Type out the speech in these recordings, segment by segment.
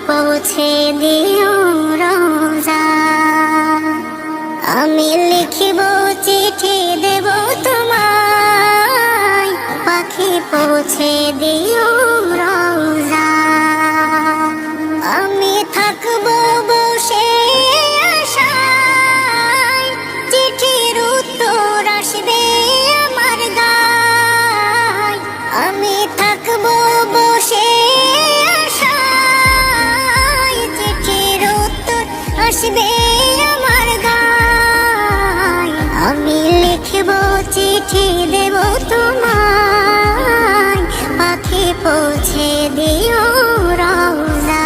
পৌঁছে দিও রোজা। আমি লিখিব চিঠি দেব তোমায়, পাখি পৌঁছে দিও রোজা। আমি থাকবো বসে আশায়, চিঠির উত্তর আসবে আমার গায়। আমি থাকবো বসে আশায়, চিঠির উত্তর আসবে আমার গায়। আমি লিখব চিঠি দেব তোমায়, পাখি পৌঁছে দিও রোজা।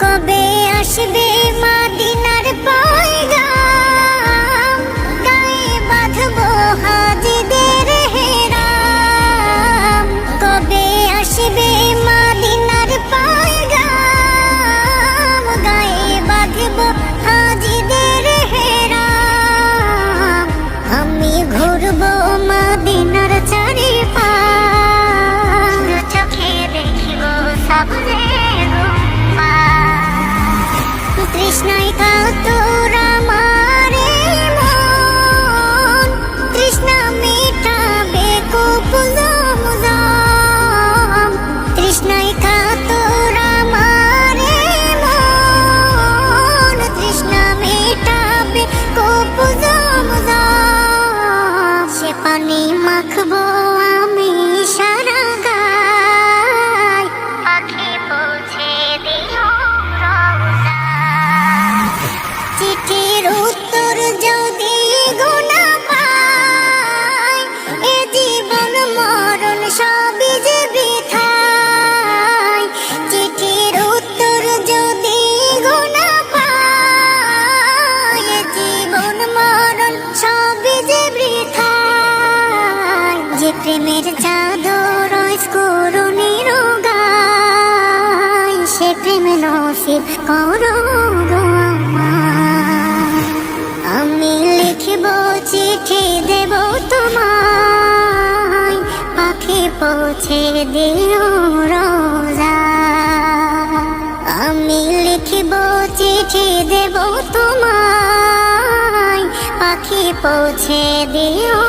কবে আসবে মদিনার পয়গাম, গায়ে বাঁধবো হাজিদের হেরাম। কবে আসবে মদিনার পয়গাম, গায়ে বাঁধবো হাজিদের হেরাম। আমি ঘুরবো মদিনার চারিপাশ, চোখে দেখিব সবরে রূপা। তৃষ্ণায় কাতর আমার মন, তৃষ্ণা মেটাবে কূপ জমজম। তৃষ্ণায় কাতর আমার মন, তৃষ্ণা মেটাবে কূপ জমজম। সে পানি মাখবো আমি সারা গায়, পাখি পৌঁছে দিও রোজা। চিঠির উত্তর যদি গুনা পাই, এ জীবন মরণ সবই যে বৃথায়। চিঠির উত্তর যদি গুনা পাই, এ জীবন মরণ সবই যে বৃথায়। যে প্রেমের চাদর করুণীর গায়, সে প্রেম নসিব করো গো আমায়। আমি লিখব চিঠি দেব তোমায়, পাখি পৌঁছে দিও রোজা। আমি লিখব চিঠি দেব তোমায়, পাখি পৌঁছে দিও